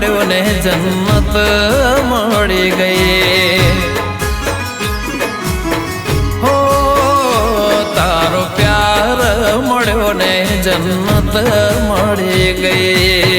મળ્યો ને જન્નત મળી ગઈ હો તારો પ્યાર મળ્યો ને જન્નત મળી ગઈ